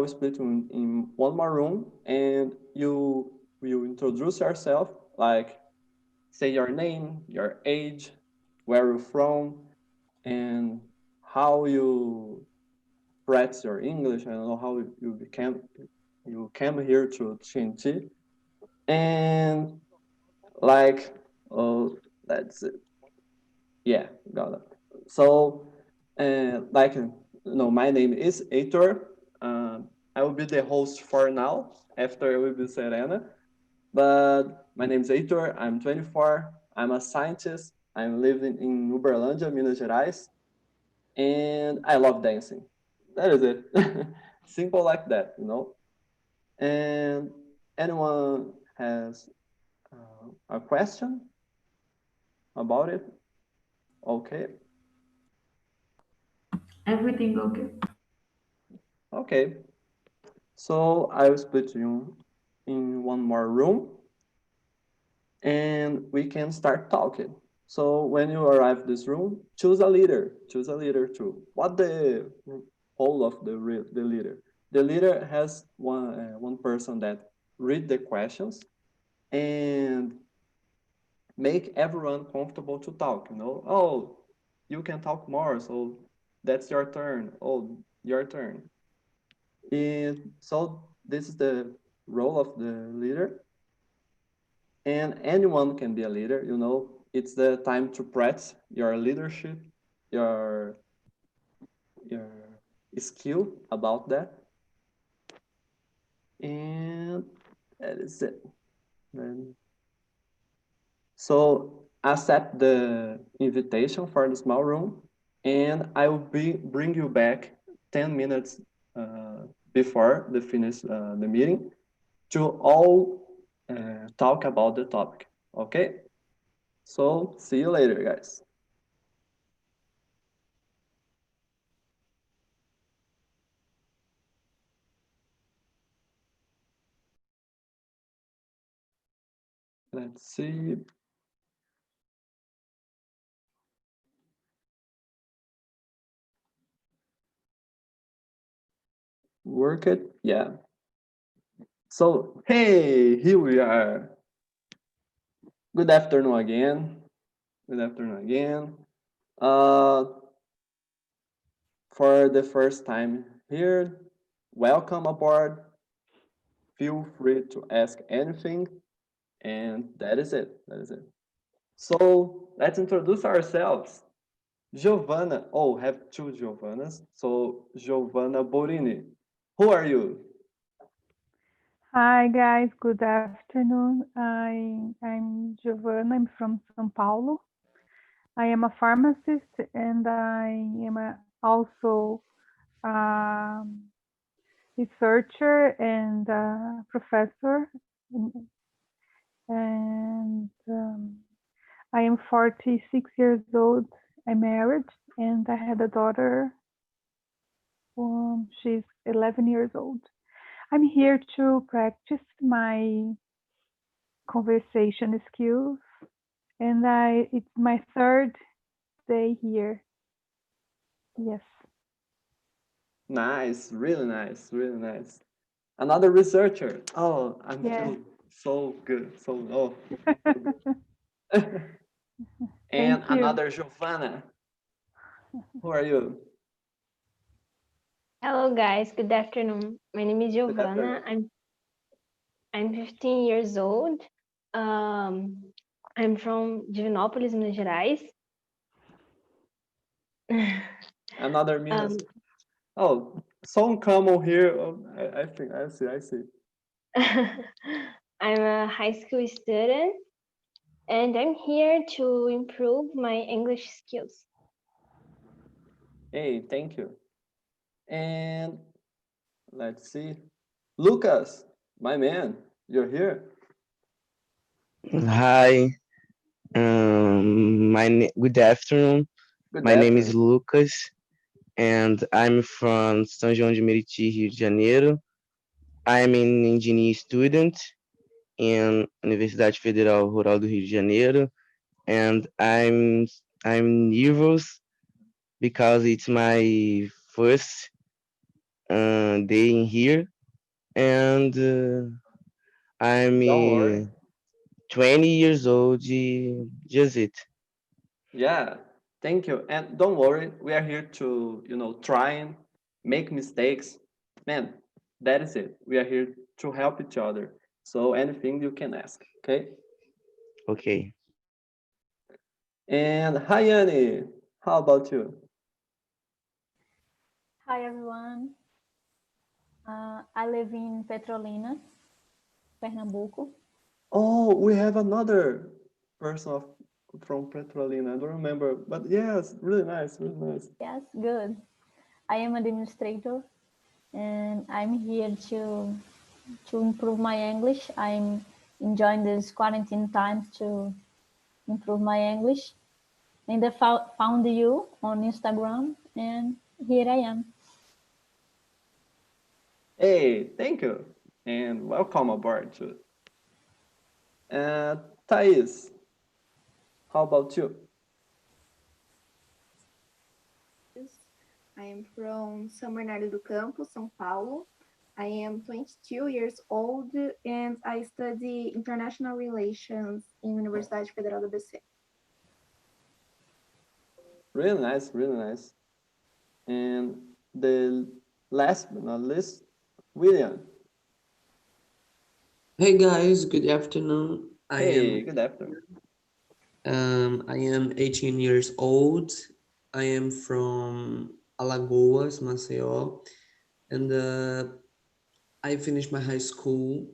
will split you in one more room, and you will introduce yourself, like say your name, your age, where you're from, and how you practice your English. I don't know how you came here to TNT, and like, oh, that's it. Yeah, got it. So, like, my name is Heitor. I will be the host for now. After it will be Serena. But my name is Heitor. I'm 24. I'm a scientist. I'm living in Uberlândia, Minas Gerais, and I love dancing. That is it. Simple like that, And anyone has a question about it? Okay. Everything okay? Okay. So I will split you in one more room, and we can start talking. So when you arrive this room, choose a leader. Choose a leader too. What the whole of the leader? The leader has one person that read the questions and make everyone comfortable to talk. Oh, you can talk more. So that's your turn. Oh, your turn. And so this is the role of the leader, and anyone can be a leader. It's the time to practice your leadership, your your skill about that, and that is it. Then, so accept the invitation for the small room, and I will bring you back 10 minutes before the finish the meeting to all talk about the topic. Okay? So see you later, guys. Let's see. Work it? Yeah. So, hey, here we are. Good afternoon again. Good afternoon again. Uh, for the first time here, welcome aboard. Feel free to ask anything, and that is it. That is it. So, let's introduce ourselves. Giovanna. Oh, have two Giovannas. So, Giovanna Borini. Who are you? Hi guys, good afternoon. I'm Giovanna. I'm from São Paulo. I am a pharmacist and I am also a researcher and a professor. And I am 46 years old. I'm married and I had a daughter. She's 11 years old. I'm here to practice my conversation skills, and it's my third day here. Yes. Nice, really nice, really nice. Another researcher. Oh, I Yes. feel so good. So Thank and you. another Giovanna. Who are you? Hello guys, good afternoon. My name is Good Giovanna. afternoon. I'm 15 years old. Um, I'm from Divinópolis, Minas Gerais. Another Minas. um, Oh, so common here. Oh, I think I see. I see. I'm a high school student and I'm here to improve my English skills. Hey, thank you. And let's see. Lucas, my man, you're here. Hi, good afternoon. Good My name is afternoon. Lucas, and I'm from São João de Meriti, Rio de Janeiro. I'm an engineer student in Universidade Federal Rural do Rio de Janeiro, and I'm nervous because it's my first day in here, and I'm Don't worry. 20 years old. Just it. Yeah, thank you. And don't worry, we are here to, try and make mistakes. Man, that is it. We are here to help each other. So anything you can ask, okay? Okay. And hi, Annie. How about you? Hi everyone. I live in Petrolina, Pernambuco. Oh, we have another person from Petrolina. I don't remember, but yes, really nice, really nice. Yes, good. I am administrator and I'm here to improve my English. I'm enjoying this quarantine time to improve my English. And I found you on Instagram and here I am. Hey, thank you, and welcome aboard too. Uh, Thais, how about you? I am from São Bernardo do Campo, São Paulo. I am 22 years old and I study international relations in Universidade Federal do ABC. Really nice, really nice. And the last but not least, William. Hey guys, good afternoon. Hey, good afternoon. I am 18 years old. I am from Alagoas, Maceió, and I finished my high school,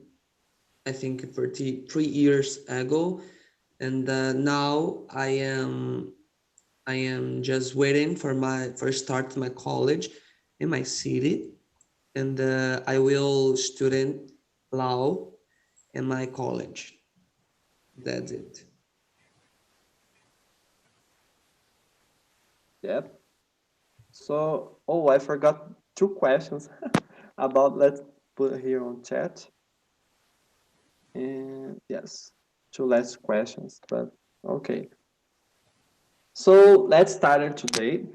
I think 33 years ago, and now I am just waiting for my first start my college in my city, and I will student law in my college. That's it. Yep. So, oh, I forgot two questions about, let's put here on chat. And yes, two last questions, but okay. So let's start it today.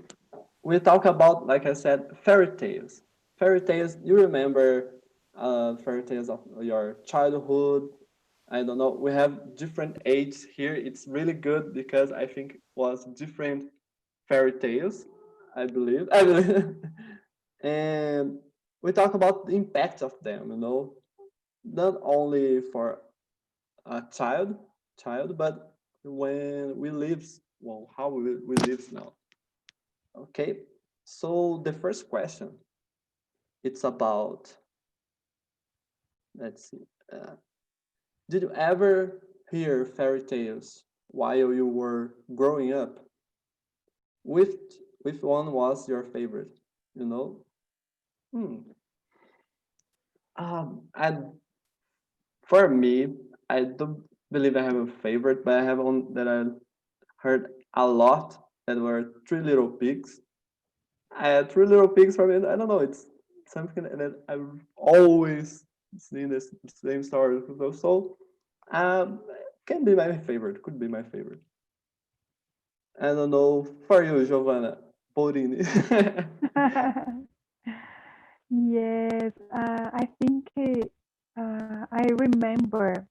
We talk about, like I said, fairy tales. Fairy tales, you remember fairy tales of your childhood. I don't know. We have different ages here. It's really good because I think it was different fairy tales, I believe. I believe. And we talk about the impact of them, not only for a child, but when we live, well, how we live now. Okay, so the first question, it's about, let's see, did you ever hear fairy tales while you were growing up? Which which one was your favorite? You know? Hmm. And for me, I don't believe I have a favorite, but I have one that I heard a lot that were Three Little Pigs. Three Little Pigs for me, I don't know, it's something that I've always seen this same story. So, can be my favorite, could be my favorite. I don't know, for you, Giovanna, Porini. Yes, I think I remember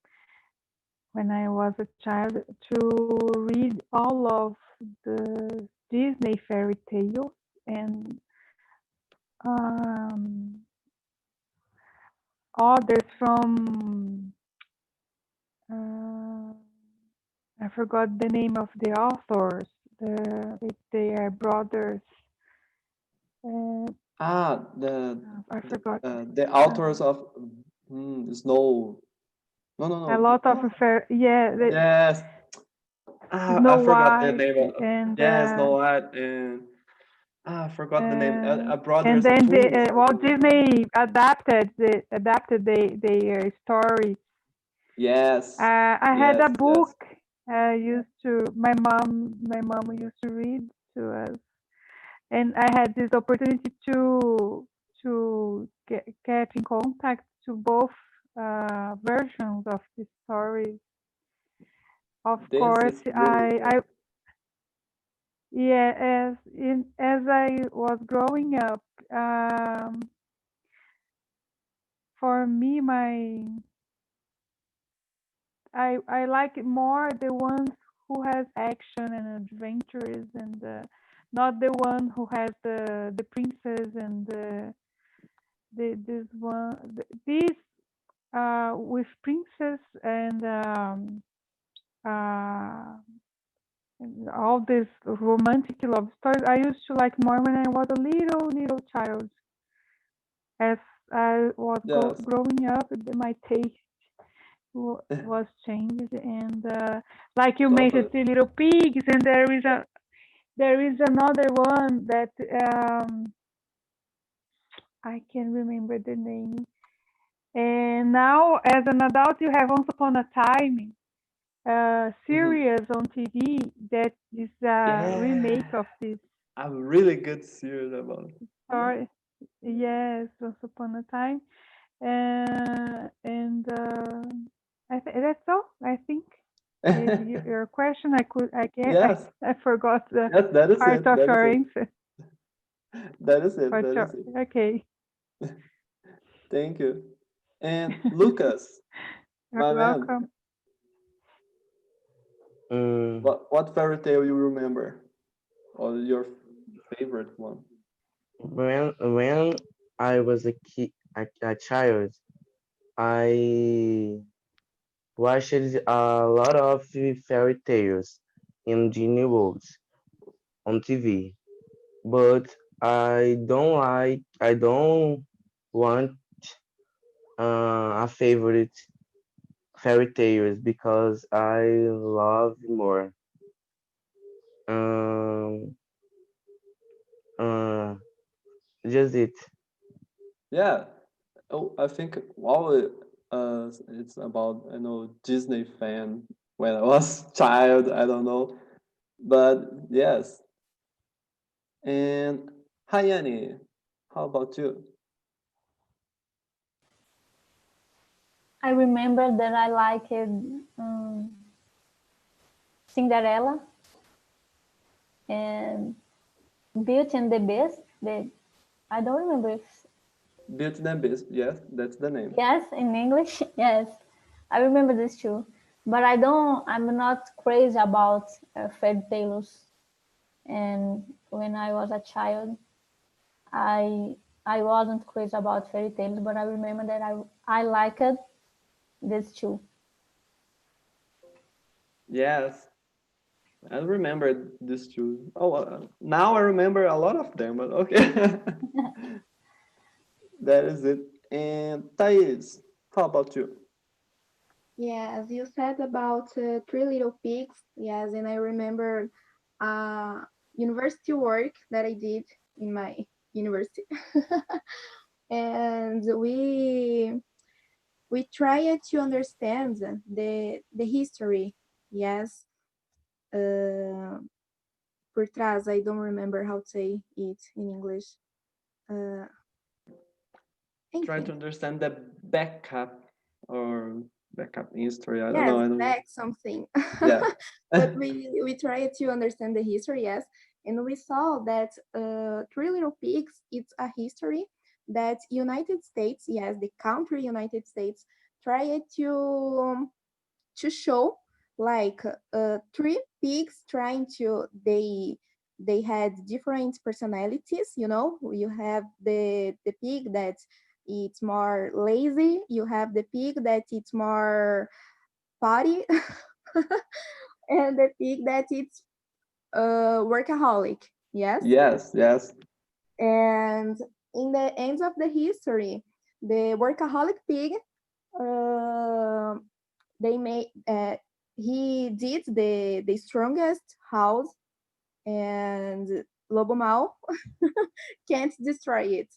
when I was a child to read all of the Disney fairy tales and um, others from uh, I forgot the name of the authors. They are brothers. Uh, The I forgot. the Uh, authors of Snow. No, no, a no. lot of fair, yeah, Yes. I Snow forgot the White name of. and Yes, Snow White, and I forgot the name. and Brothers, then twins. Walt Disney adapted their stories. Yes, I had yes, a yes. book. Used to my mom used to read to us, and I had this opportunity to get in contact to both versions of the story. Of This course, is really good. yeah, as I was growing up, for me, I like it more the ones who has action and adventures, and not the one who has the princess and this one these with princess uh, and all this romantic love stories. I used to like more when I was a little child. As I was Yes. growing up, my taste was changed, and like you mentioned, Totally. Three Little Pigs, and there is another one that I can remember the name. And now, as an adult, you have Once Upon a Time Hmm. series on TV that is a remake Yeah. of this A really good series about story. Yes, Once Upon a Time, and that's all. I think is it. your question. I could I can Yes. I forgot the Yes, that is part it. of That is your it. answer, That is it. but That sure. is it. Okay, Thank you. And Lucas, you're my man, welcome. Mm, what fairy tale you remember? Or your favorite one? when I was a child, I watched a lot of fairy tales in Disney Worlds on TV, but I don't want a favorite fairy tales because I love more. Um, uh, just it. Yeah. Oh, I think all it's about Disney fan when I was child. I don't know, but yes. And Hayani, how about you? I remember that I liked Cinderella and Beauty and the Beast. I don't remember if Beauty and the Beast. Yes, that's the name. yes in English. Yes, I remember this too. But I don't. I'm not crazy about fairy tales. And when I was a child, I I wasn't crazy about fairy tales. But I remember that I liked this too. Yes, I remember this too. Oh, now I remember a lot of them, but okay. That is it. And Thais, how about you? Yes, you said about Three Little Pigs. Yes, and I remember university work that I did in my university. And we tried to understand the history. Yes, uh, por trás. I don't remember how to say it in English. Uh, Try to Enfim. understand the backup or backup history. I don't know. Yes, I don't know. back something. Yeah. But we tried to understand the history, yes, and we saw that Three Little Pigs, it's a history that United States, yes, the country United States, tried to show like three pigs trying to they had different personalities. You have the pig that it's more lazy, you have the pig that it's more party, and the pig that it's workaholic. Yes, Yes, yes. and in the end of the history, the workaholic pig, uh, they made he did the strongest house, and Lobo Mal can't destroy it.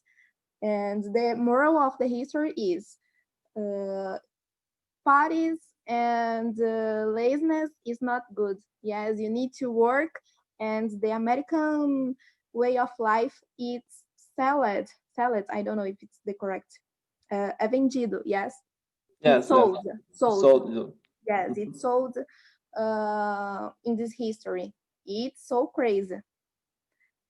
And the moral of the history is uh, parties and laziness is not good. Yes, you need to work, and the American way of life it's salad. Salad. I don't know if it's the correct. É vendido. Yes, it's Yes, yes. sold. Sold. So, you. Yes, Mhm. it's sold in this history. It's so crazy.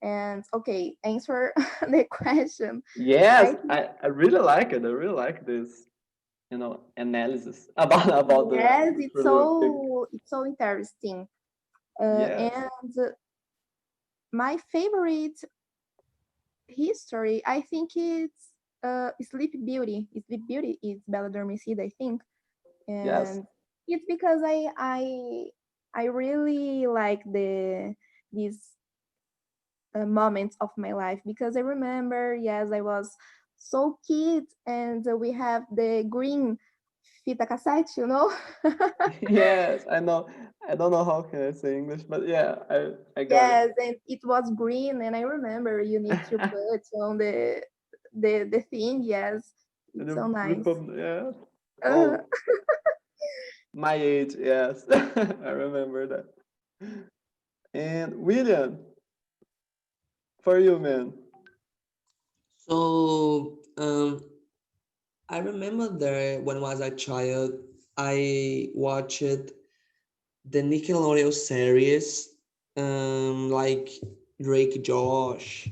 And okay, answer the question. Yes, I I really like it. I really like this, analysis about the yes, prolific. it's so interesting. Yes, And my favorite history, I think it's Sleep Beauty. Sleep Beauty is Bela Adormecida, I think, yes. and it's because I really like these moments of my life because I remember, yes, I was so kid, and we have the green fita cassette, you know. Yes, I know. I don't know how can I say English, but yeah, I got it. Yes, and it was green, and I remember you need to put on the thing. Yes, And it's so you nice. rip up, yeah. Uh, Oh, my age, yes. I remember that. And William, for you, man. So I remember that when I was a child, I watched the Nickelodeon series, like Drake Josh,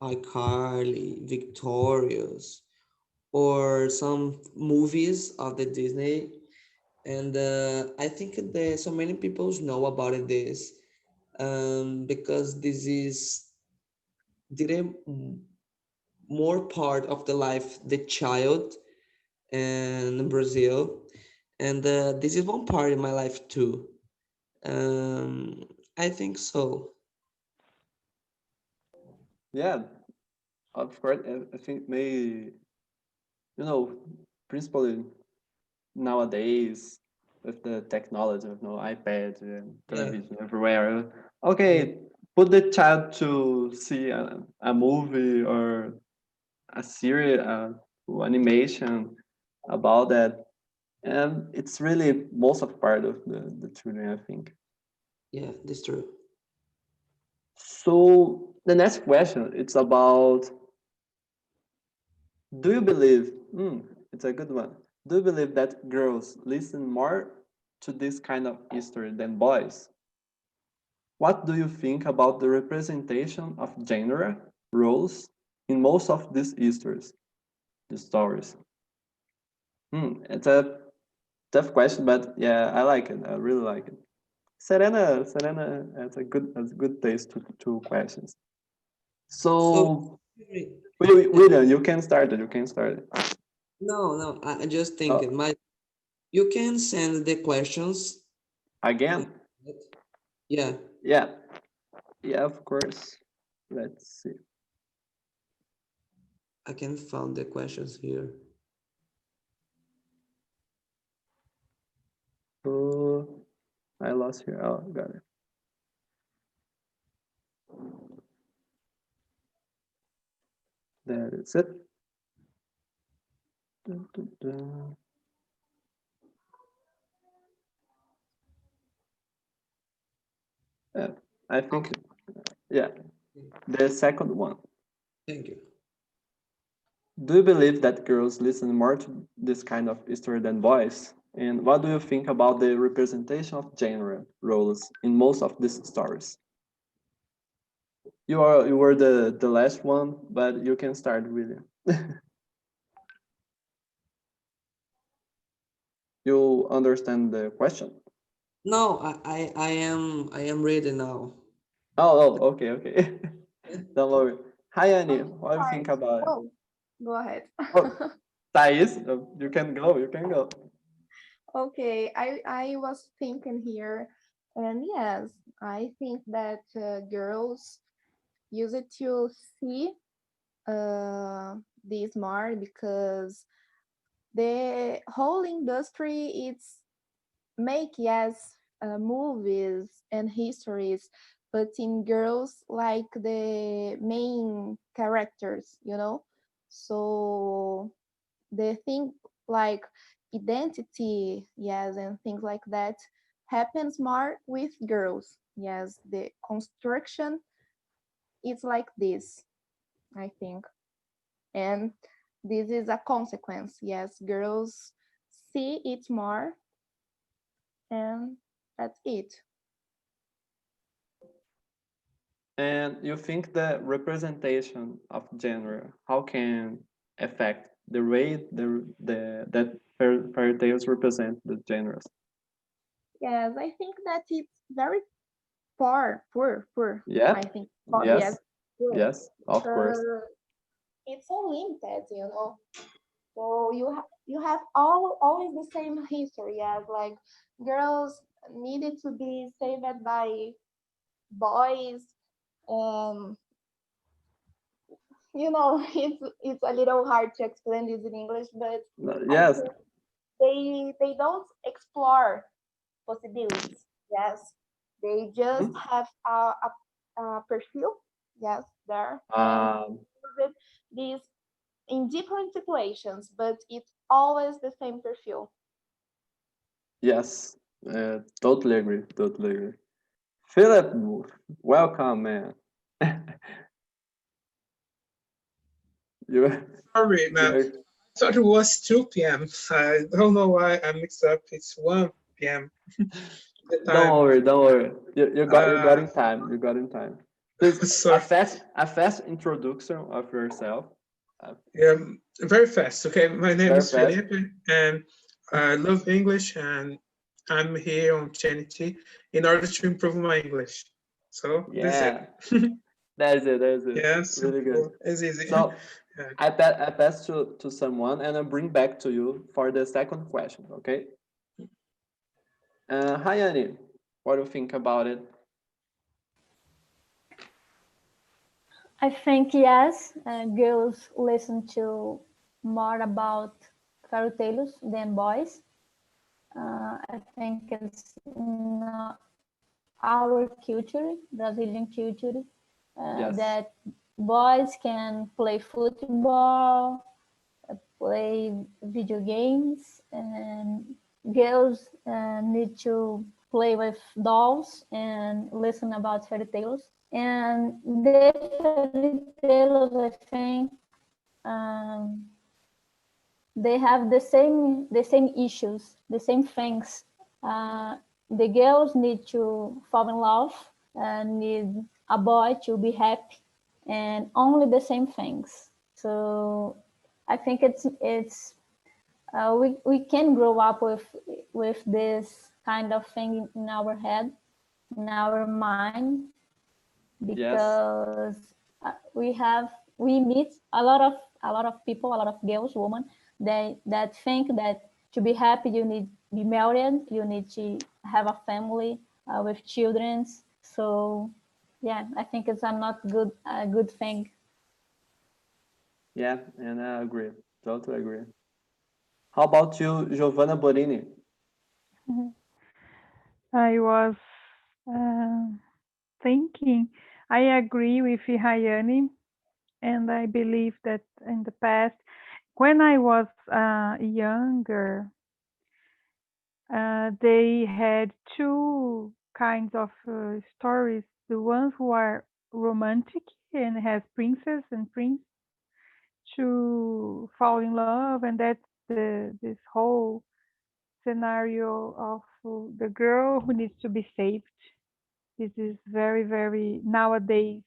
iCarly, Victorious, or some movies of the Disney. And I think that so many people know about this, because this is didn't more part of the life the child in Brazil, and this is one part in my life too. Um, I think so. Yeah, of course. I think know, principally nowadays with the technology of iPad and Yeah, television everywhere. yeah, Okay, put the child to see a movie or a series, animation about that, and it's really most of part of the children, I think. yeah, that's true. So the next question, it's about, do you believe, it's a good one, do you believe that girls listen more to this kind of history than boys? What do you think about the representation of gender roles in most of these histories, the stories? It's a tough question, but yeah, I like it. I really like it. Serena has a good taste to questions. So, So, uh, William, you can start it. You can start it no, no, I just think uh, you can send the questions. in- again. Yeah, Yeah, yeah, of course. Let's see. I can find the questions here. Oh, I lost here. Oh, got it. That is it. Dun, dun, dun. Yeah, I think, Okay, yeah, the second one. thank you. Do you believe that girls listen more to this kind of history than boys? And what do you think about the representation of gender roles in most of these stories? You were the last one, but you can start, William. You understand the question? No, I am ready now. Okay, okay. Don't worry. Hi, Annie. oh, What do you sorry. think about it? Oh, go ahead. Oh, Thais, you can go. You can go. Okay, I was thinking here, and yes, I think that girls use it to see this more because the whole industry it's make, yes, movies and histories, but in girls like the main characters, you know. So the thing like identity, yes, and things like that happens more with girls. Yes, the construction is like this, I think, and this is a consequence. Yes, girls see it more, and that's it. And you think the representation of gender, how can affect the way that fairy tales represent the genres? Yes, I think that it's very poor. Yeah, I think, poor, yes, yes, poor. yes, of course. It's so limited, you know. So you have always the same history as like girls needed to be saved by boys. Um, it's a little hard to explain this in English, but I Yes, think they don't explore possibilities. Yes, they just mhm. have a perfume. Yes, there and um, use it these in different situations, but it's always the same perfume. yes, totally agree, totally agree. Philip, welcome, man. you, Sorry, man. you're, I thought it was 2 p.m. I don't know why I mixed up. It's 1 p.m. the don't time. worry, don't worry. You got Uh, in time. You got in time. Please, sorry. a fast introduction of yourself. Uh, Yeah, very fast. Okay, my name very is fast. Felipe, and I love English, and I'm here on TNT in order to improve my English. So that's it. Yeah, that's it. That's it. Yeah, Really good. simple. It's easy. So Yeah. I pass to someone and I bring back to you for the second question. Okay. Hi Annie, what do you think about it? I think yes, girls listen to more about fairy tales than boys. I think it's not our culture, Brazilian culture, Yes. that boys can play football, play video games, and girls need to play with dolls and listen about fairy tales. And the fairy tales, I think, um, they have the same issues, the same things. Uh, the girls need to fall in love, need a boy to be happy, and only the same things. So I think we can grow up with this kind of thing in our head, in our mind, Yes. because we meet a lot of people, a lot of girls, women, that think that to be happy you need to be married, you need to have a family with children. So yeah, I think it's not a good thing. Yeah, and I agree. Totally agree. How about you, Giovanna Borini? Mhm. I was uh, thinking, I agree with Hayani, and I believe that in the past, when I was younger, they had two kinds of stories. The ones who are romantic and has princess and prince to fall in love, and that's this whole scenario of the girl who needs to be saved. This is very, very nowadays.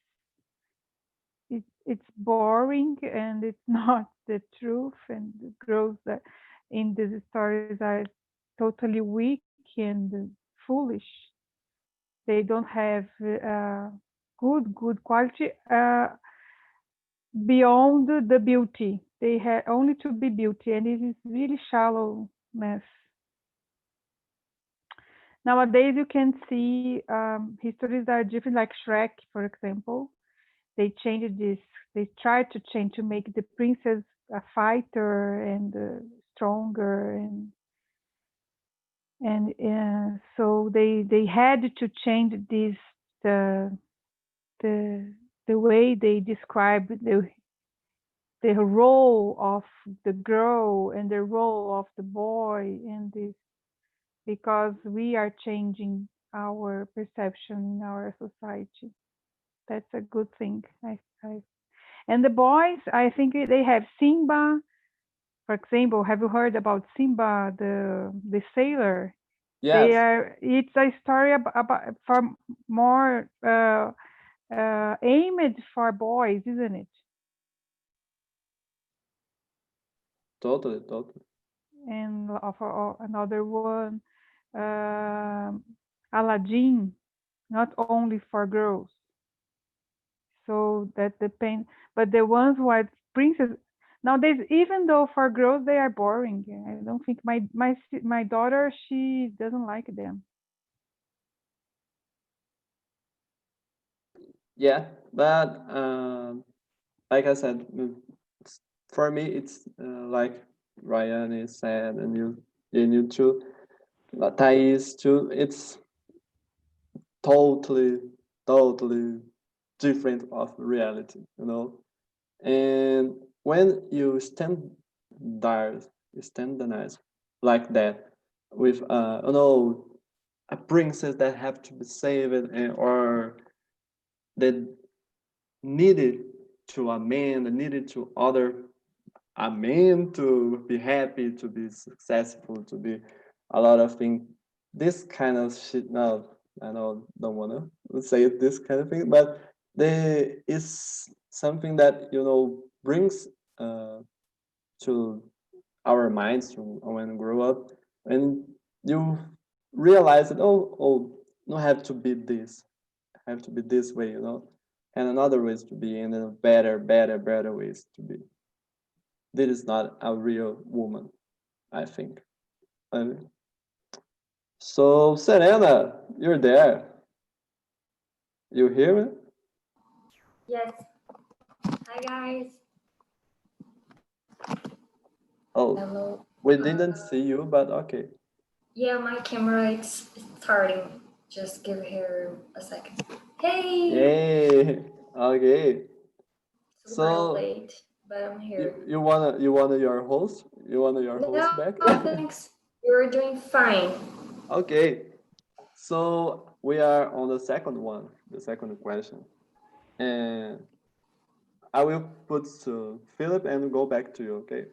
It's boring and it's not the truth. And the girls that in these stories are totally weak and foolish. They don't have good quality beyond the beauty. They have only to be beauty, and it is really shallowness. Nowadays, you can see histories that are different, like Shrek, for example. They changed this. They tried to change to make the princess a fighter and stronger, and so they had to change this the the the way they describe the role of the girl and the role of the boy in this, because we are changing our perception in our society. That's a good thing. And the boys, I think they have Simba, for example. Have you heard about Simba, the sailor? They Yes. are. It's a story about for more aimed for boys, isn't it? Totally, totally. And another one, Aladdin, not only for girls. So that depends. But the ones who are princess nowadays, even though for girls they are boring. I don't think my daughter, she doesn't like them. Yeah, but like I said, for me, it's like Ryan is said, and you too, Thais too. It's totally, totally different of reality, you know. And when you there, standardize like that with you know, a princess that have to be saved, or that needed to a man, that needed to other a man to be happy, to be successful, to be a lot of things. This kind of shit. No, I know, don't wanna say it, this kind of thing, but there is something that, you know, brings uh, to our minds when we grow up, and you realize that, oh, no have to be this, have to be this way, you know, and another ways to be, and then better ways to be. This is not a real woman, I think. And so, Serena, you're there. You hear me? Yes. Hi guys. Oh, Hello. we didn't see you, but okay. Yeah, my camera is starting. Just give her a second. Hey. Yay! Okay. Super So late, but I'm here. you wanna your host? You wanna your host No, back? thanks. You're doing fine. Okay. So we are on the second one, the second question, and I will put to Philip and go back to you. Okay.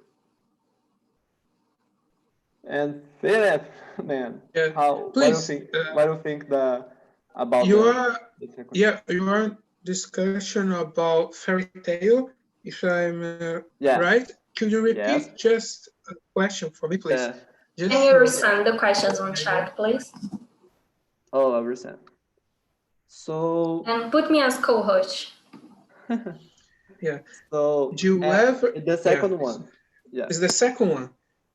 And Philip, man, Yeah, how please. what do you think about You are, the second? yeah, you are discussion about fairy tale. If I'm Yeah. right, could you Yes. repeat just a question for me, please? Uh, Can Just you so send the questions on I know. chat, please? oh, I understand. So, And put me as co-host. Yeah. so Do you ever? the Yeah. second one. Yeah. Is the second one?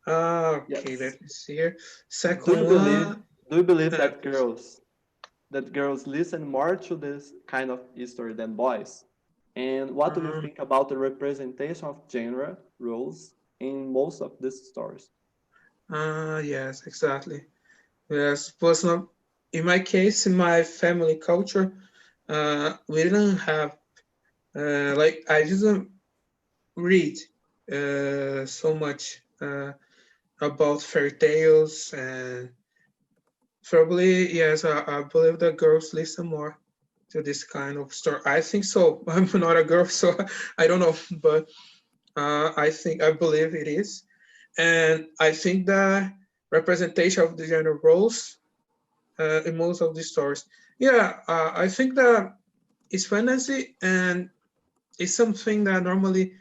Okay. Yes. Let me see here. Do you Second believe one. that Please. girls listen more to this kind of history than boys? And what do you Um, think about the representation of gender roles in most of these stories? yes, exactly. Yes, personal. In my case, in my family culture, we didn't have like I didn't read so much about fairy tales, and probably yes, I believe that girls listen more to this kind of story. I think so. I'm not a girl, so I don't know, but I believe it is, and I think that representation of the gender roles in most of the stories. Yeah, I think that it's fantasy, and it's something that normally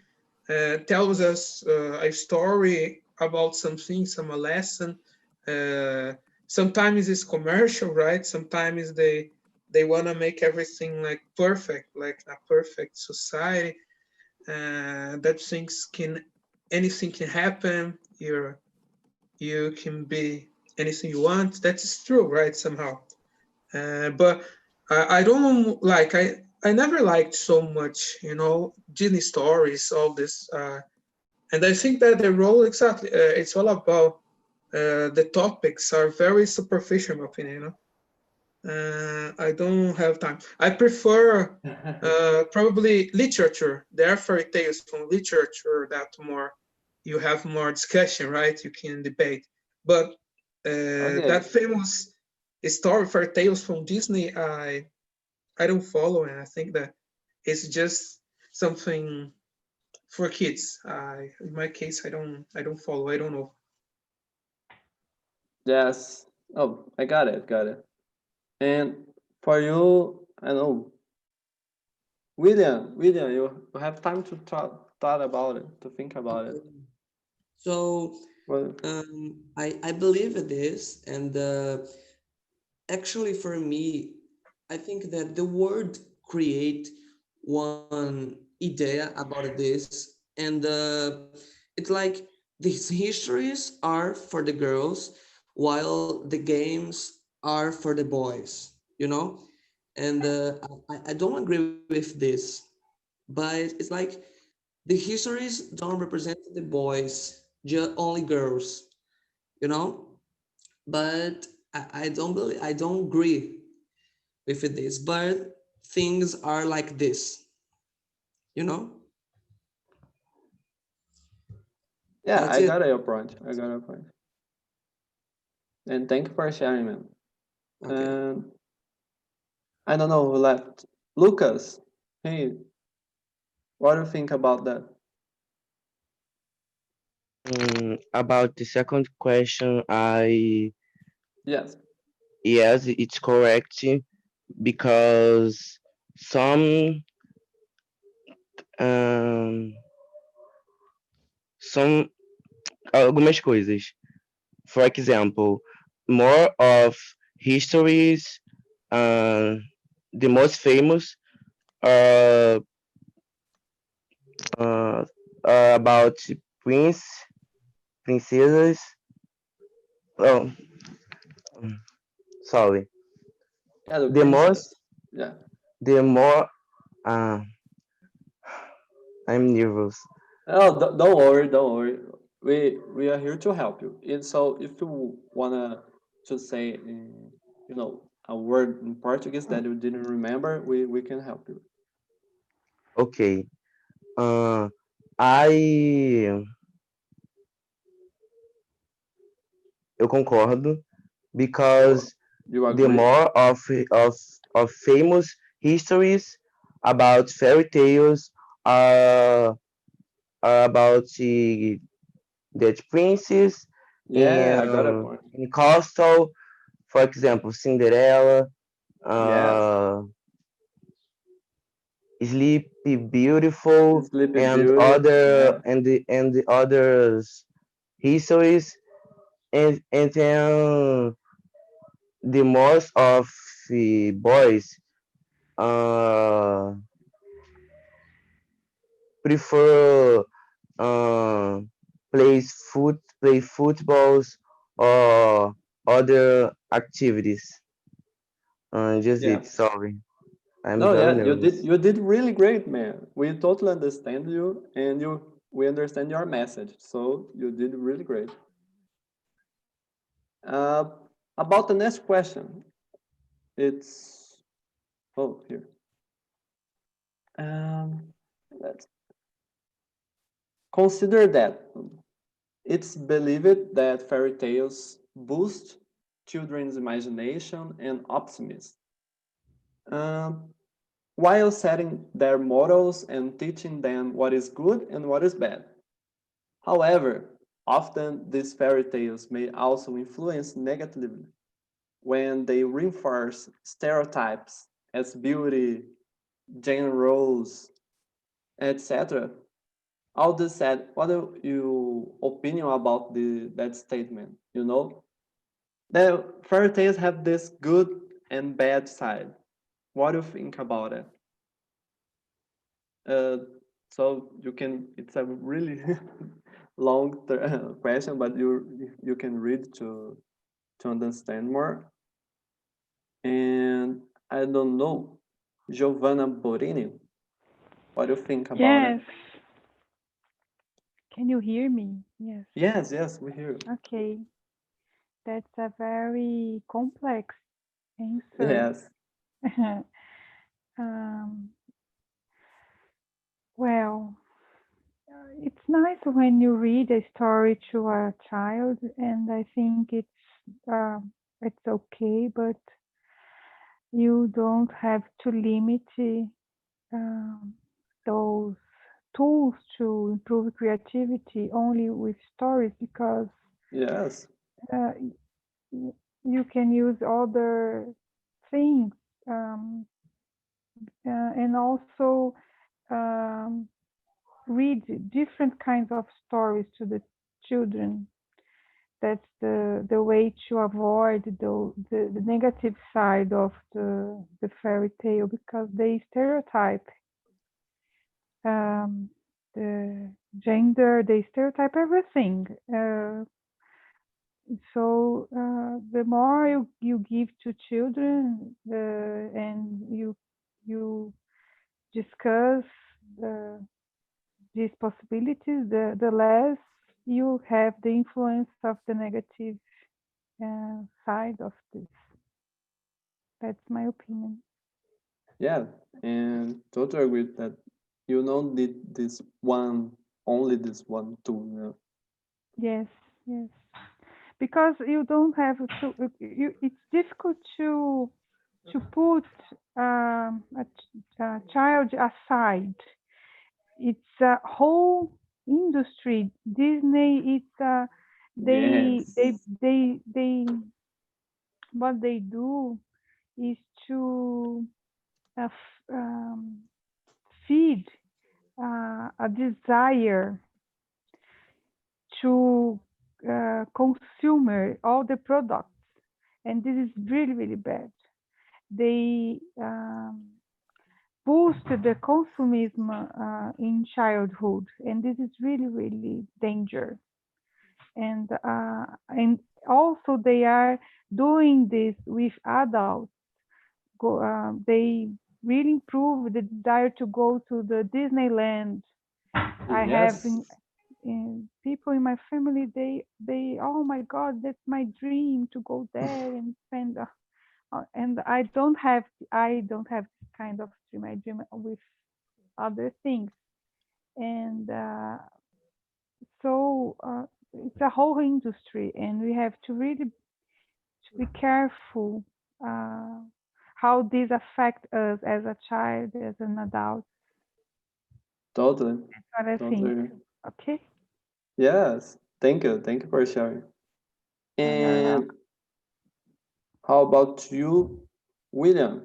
tells us a story about something, some lesson. Uh, Sometimes it's commercial, right? Sometimes they want to make everything like perfect, like a perfect society. That things can anything can happen. You can be anything you want. That is true, right? Somehow. But I don't like I never liked so much, you know, Disney stories, all this, and I think that the role exactly it's all about the topics are very superficial, in my opinion. You know, I don't have time. I prefer probably literature. There are fairy tales from literature that more you have more discussion, right? You can debate, but that Okay. famous story fairy tales from Disney, I don't follow, and I think that it's just something for kids. In my case, I don't follow. I don't know. Yes. Oh, I got it. Got it. And for you, I know William, you have time to thought about it, to think about it. Okay. So Well, I believe it is, and actually for me, I think that the word create one idea about this, and it's like these histories are for the girls, while the games are for the boys, you know. And I don't agree with this, but it's like the histories don't represent the boys, just only girls, you know. But I don't believe, I don't agree with this, but things are like this, you know. yeah, That's I it. got your point. I got your point. And thank you for sharing, man. Okay. And I don't know who left. Lucas, hey, what do you think about that? About the second question, I Yes. yes, it's correct because some um, some algumas coisas. For example, more of histories, uh, the most famous uh, uh, about prince, princesses. Oh, sorry. Yeah, the The most, princess. Yeah. the more. Uh, I'm nervous. Oh, don't worry, don't worry. We are here to help you. And so if you wanna to say, a word in Portuguese that you didn't remember, we can help you. Ok. Uh, I eu concordo You because you the agree? more of of famous histories about fairy tales are are about the princes Yeah, I got a point. in castle, for example, Cinderella, Yes. uh, Sleepy Beautiful, Sleeping and Beauty. other Yeah. and the others histories, and then the most of the boys uh, prefer uh, play footballs or other activities. Just Yeah. it. Sorry, I'm No, very yeah, you did nervous. you did really great, man. We totally understand you, and we understand your message. So you did really great. Uh, about the next question, it's here. Um, let's consider that it's believed that fairy tales boost children's imagination and optimism, um, while setting their morals and teaching them what is good and what is bad. However, often these fairy tales may also influence negatively when they reinforce stereotypes as beauty, gender roles, etc. All this said, what are your opinion about that statement? The fairy tales have this good and bad side. What do you think about it? Uh, so you can. It's a really long question, but you can read to understand more. And I don't know, Giovanna Borini, what do you think about it? Yes. Can you hear me? Yes. Yes, yes, we hear. Okay. That's a very complex answer. Yes, um, well, it's nice when you read a story to a child, and I think it's okay, but you don't have to limit um, those tools to improve creativity only with stories because yes, uh, you can use other things. Um, and also um, read different kinds of stories to the children. That's the way to avoid the negative side of the fairy tale, because they stereotype um, the gender, they stereotype everything. So the more you give to children, and you discuss these possibilities, the less you have the influence of the negative side of this. That's my opinion. Yeah, and totally agree that you don't need this one, only this one tool. Yes, yes. Because you don't have to. It's difficult to put a child aside. It's a whole industry. Disney. It's Yes, they what they do is to uh, feed a desire to consumer all the products, and this is really really bad. They boost the consumism in childhood, and this is really really danger. And also they are doing this with adults. They really improve the desire to go to the Disneyland. I have yes, been people in my family. They oh my God, that's my dream to go there and spend. And I don't have this kind of dream. I dream with other things, and it's a whole industry, and we have to really to be careful uh, how these affect us as a child, as an adult. totally, That's what I totally think. agree. Okay. Yes, thank you for sharing. Oh, you're And welcome. how about you, William?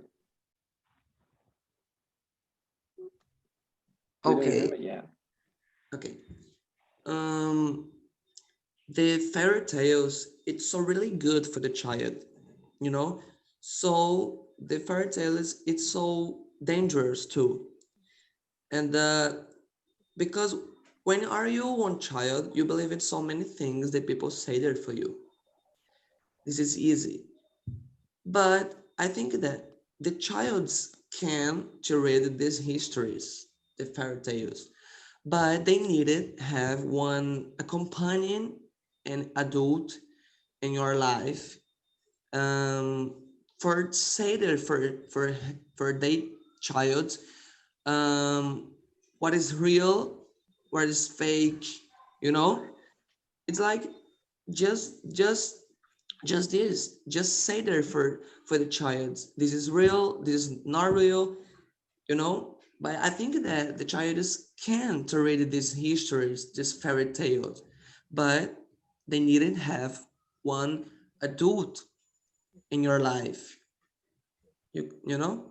William, you hear Okay, me? Yeah. okay. Um, the fairy tales, it's so really good for the child, you know. So the fairy tale is it's so dangerous too, and because when are you one child, you believe in so many things that people say there for you. This is easy, but I think that the childs can to read these histories, the fairy tales, but they needed have one a companion, an adult in your life, um, for say that for they child, um, what is real, what is fake, you know. It's like just just just say there for the child, this is real, this is not real, you know. But I think that the child is can to read these histories, these fairy tales, but they needn't have one adult in your life, you know.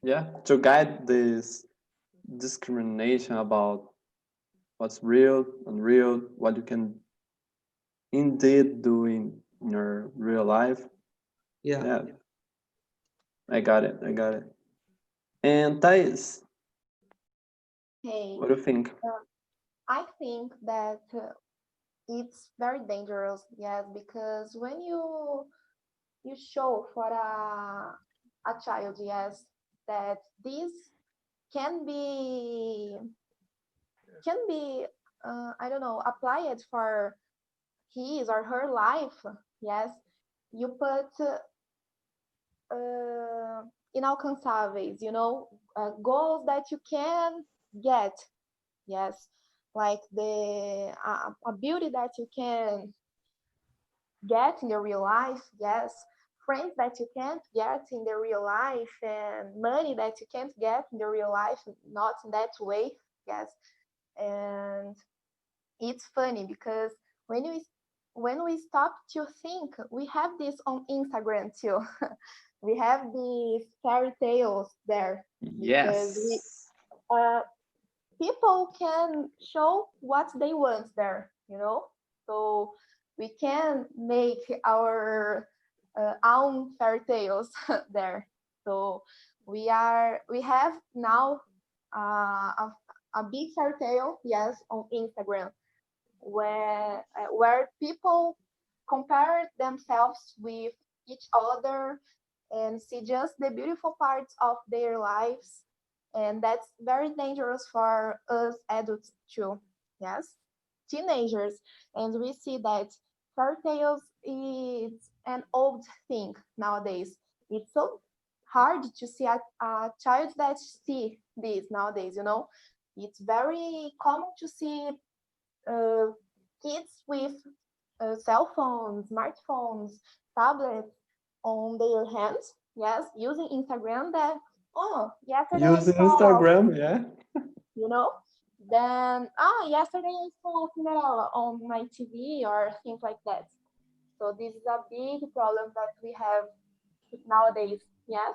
Yeah, to guide this discrimination about what's real, unreal, what you can indeed do in your real life. Yeah. Yeah, I got it. I got it. And Thais, Hey, what do you think? I think that it's very dangerous, yes, because when you show for a child, yes, that this can be can be I don't know, applied for his or her life, yes, you put inalcançáveis, goals that you can get, yes, like the a beauty that you can get in the real life, yes, friends that you can't get in the real life, and money that you can't get in the real life, not in that way, yes. And it's funny because when we stop to think, we have this on Instagram too. we have these fairy tales there because Yes. uh, people can show what they want there, you know? So we can make our own fairy tales there. So we have now a big fairy tale, yes, on Instagram where people compare themselves with each other and see just the beautiful parts of their lives, and that's very dangerous for us adults too. Yes, teenagers, and we see that fairy tales is an old thing nowadays. It's so hard to see a child that see this nowadays, you know. It's very common to see uh, kids with cell phones, smartphones, tablets on their hands, yes, using Instagram that, oh, yesterday I Using saw, Instagram, yeah. you know, then, yesterday I saw Cinderella on my TV or things like that. So this is a big problem that we have nowadays, yes.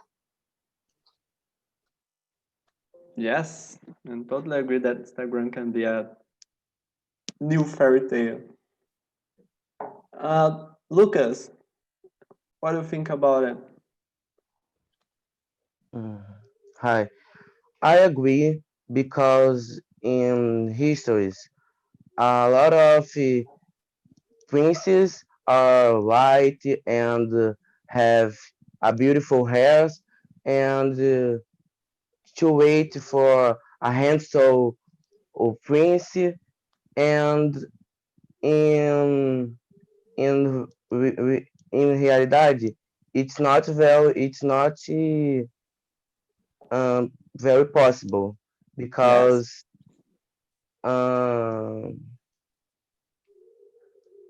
Yes, and totally agree that Instagram can be a new fairy tale. Lucas, what do you think about it? Mm. Hi. I agree because in histories, a lot of princes are white and have a beautiful hairs and to wait for a handsome prince and in in realidade it's not very possible Yes, um,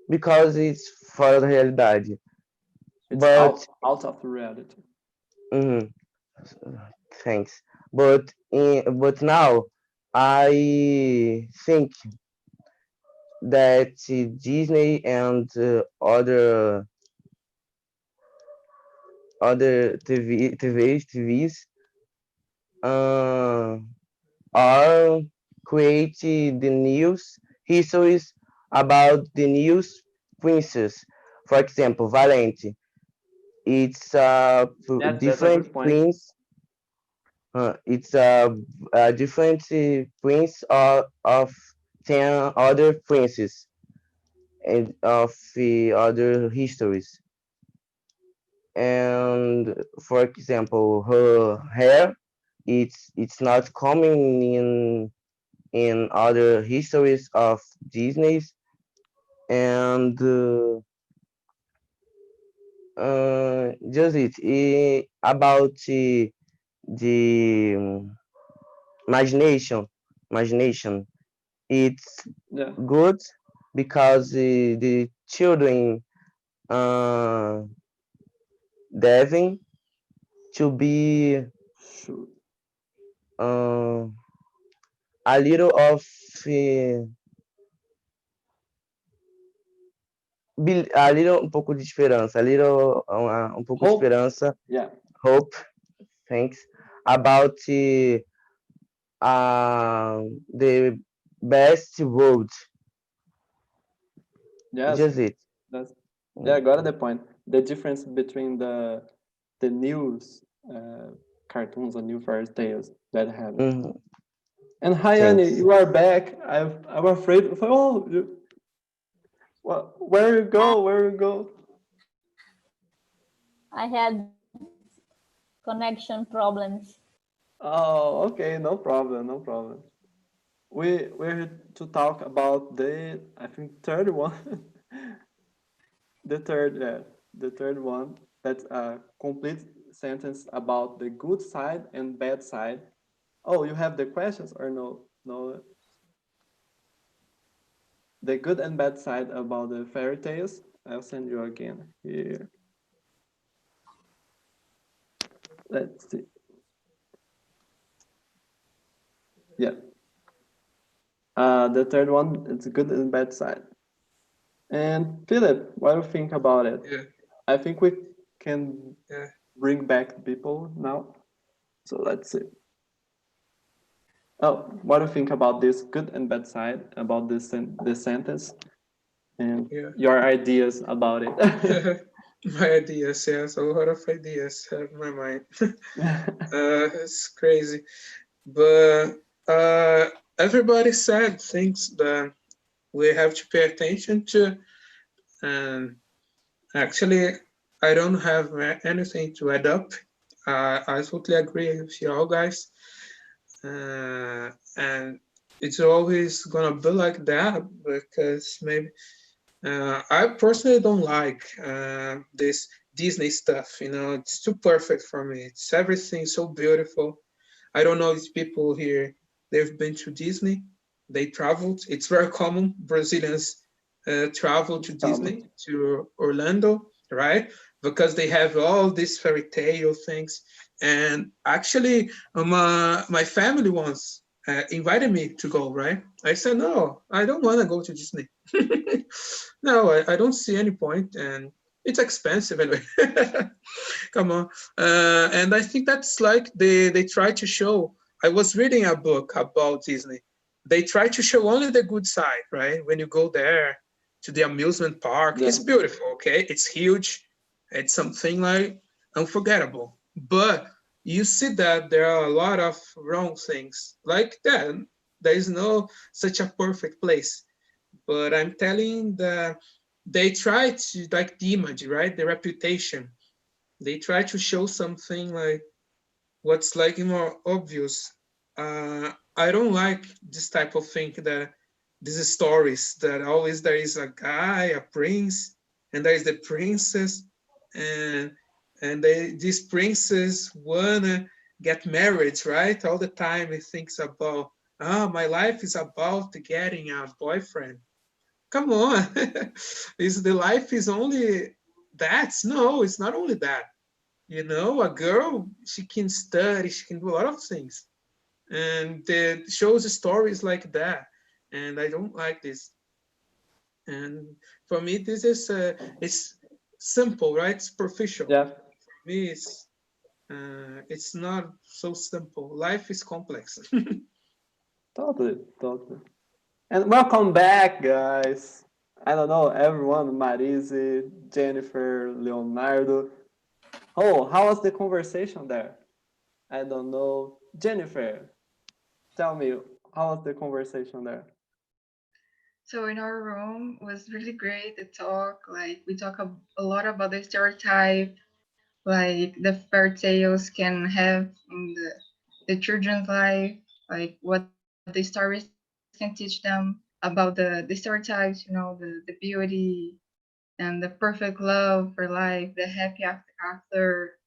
because it's fora da realidade. it's But out of reality. mhm, thanks. But now I think that Disney and other TVs uh, are creating the news histories about the news princess. For example, Valente. It's a That's a different good point. prince. It's a different prince of 10 other princes and of the other histories. And for example, her hair, it's not common in other histories of Disney's, and just about the imagination imagination. It's Yeah, good because the children uh, deving to be sure. uh, a little of uh, a little um pouco de esperança, a little pouco de Hope. esperança, Yeah. hope, thanks, about the best road. Yes. Just it. That's yeah. I Mm. got the point. The difference between the news cartoons and new fairy tales that have. Mhm. And hi, Annie, Thanks. you are back. I'm afraid. Oh, where you go? Where you go? I had connection problems. Oh, okay, no problem, no problem. We're here to talk about the I think third one, the third yeah, the third one. That's a complete sentence about the good side and bad side. Oh, you have the questions or no? No, the good and bad side about the fairy tales. I'll send you again here. Let's see. Yeah. The third one, it's good and bad side. And Philip, what do you think about it? Yeah, I think we can yeah. bring back people now. So let's see. Oh, what do you think about this good and bad side about this sentence and Yeah. your ideas about it? My ideas, yes, a lot of ideas have in my mind. It's crazy. But everybody said things that we have to pay attention to. And actually, I don't have anything to add up. I totally agree with you all guys. And it's always gonna be like that because maybe I personally don't like this Disney stuff. You know, it's too perfect for me. It's everything so beautiful. I don't know if people here they've been to Disney. They traveled. It's very common. Brazilians travel to Disney, to Orlando, right? Because they have all these fairy tale things. And actually, my family once invited me to go, right? I said, no, I don't want to go to Disney. No, I don't see any point, and it's expensive anyway. Come on. And I think that's like they try to show. I was reading a book about Disney. They try to show only the good side, right? When you go there to the amusement park, it's beautiful, okay? It's huge. It's something like unforgettable. But you see that there are a lot of wrong things. Like that, there is no such a perfect place. But I'm telling that they try to like the image, right? The reputation. They try to show something like what's like more obvious. I don't like this type of thing that these stories that always there is a guy, a prince, and there is the princess, and this princess wanna get married, right? All the time he thinks about, my life is about getting a boyfriend. Come on, is the life is only that? No, it's not only that. You know, a girl, she can study, she can do a lot of things. And it shows stories like that. And I don't like this. And for me, this is it's simple, right? It's superficial. Yeah. For me, it's not so simple. Life is complex. Totally, totally. And welcome back, guys. I don't know, everyone, Marise, Jennifer, Leonardo. Oh, how was the conversation there? I don't know. Jennifer, tell me, how was the conversation there? So in our room was really great to talk. Like we talk a lot about the stereotype, like the fairy tales can have in the children's life, like what the stories can teach them about the stereotypes, the beauty and the perfect love for life, the happy after,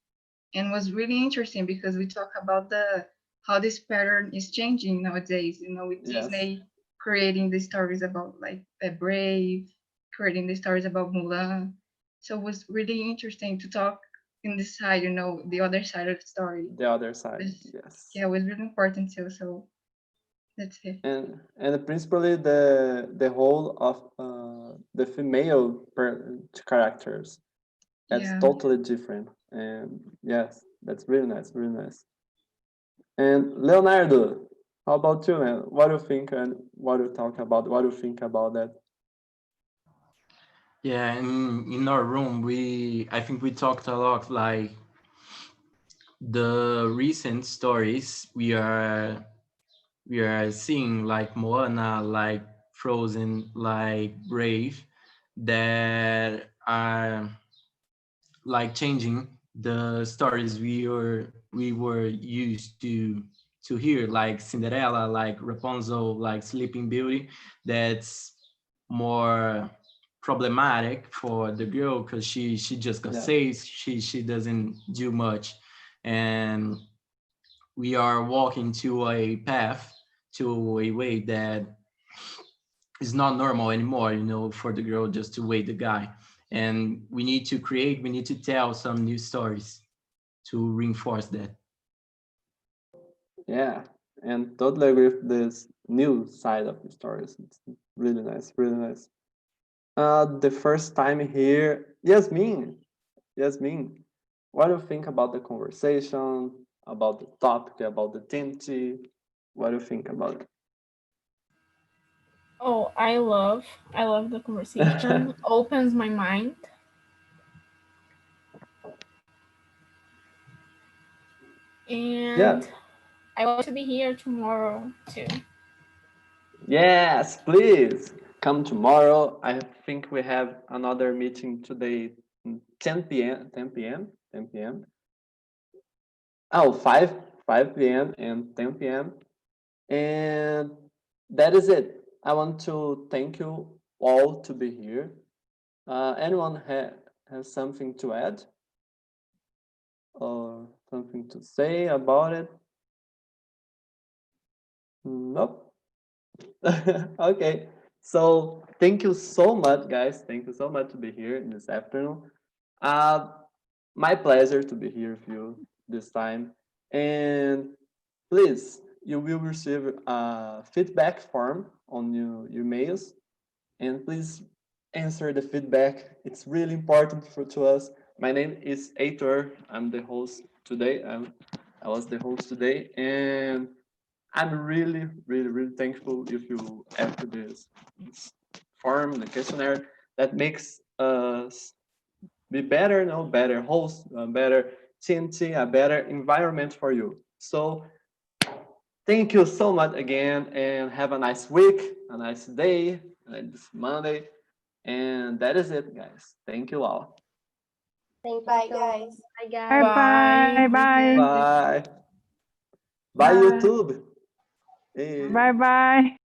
and was really interesting because we talk about the how this pattern is changing nowadays. With Disney creating the stories about like a Brave, creating the stories about Mulan. So it was really interesting to talk in this side, the other side of the story. The other side, yes. Yeah, it was really important too. So that's it. And principally the whole of the female characters. That's totally different. And yes, that's really nice, really nice. And Leonardo, how about you, man? What do you think and what do you talk about? What do you think about that? Yeah, in our room, I think we talked a lot, like the recent stories we are seeing, like Moana, like Frozen, like Brave, that are like changing the stories we were used to hear, like Cinderella, like Rapunzel, like Sleeping Beauty. That's more problematic for the girl because she just got saved. She doesn't do much, and we are walking to a path, to a way that is not normal anymore, for the girl just to wait the guy. And we need to tell some new stories to reinforce that. Yeah, and totally agree with this new side of the stories. It's really nice, really nice. The first time here, Yasmin. What do you think about the conversation, about the topic, about the TNT? What do you think about Oh, I love the conversation. it? Opens my mind. Yeah. And I want to be here tomorrow too. Yes, please come tomorrow. I think we have another meeting today, 10 p.m. 10 p.m. 10 p.m. Oh, 5 p.m. and 10 p.m. And that is it. I want to thank you all to be here. Anyone has something to add or something to say about it? Nope. Okay. So thank you so much, guys. Thank you so much to be here this afternoon. Uh, my pleasure to be here with you this time. And please, you will receive a feedback form on your mails. And please answer the feedback. It's really important to us. My name is Heitor. I'm the host today. I was the host today. And I'm really, really, really thankful if you answer this form, the questionnaire that makes us be better, better host, better TNT, a better environment for you. So thank you so much again, and have a nice week, a nice day, this Monday. And that is it, guys. Thank you all. Thank you Bye, so much. guys. Bye, Bye guys. bye. Bye. Bye. Bye. Bye, Bye. YouTube. Hey. Bye bye.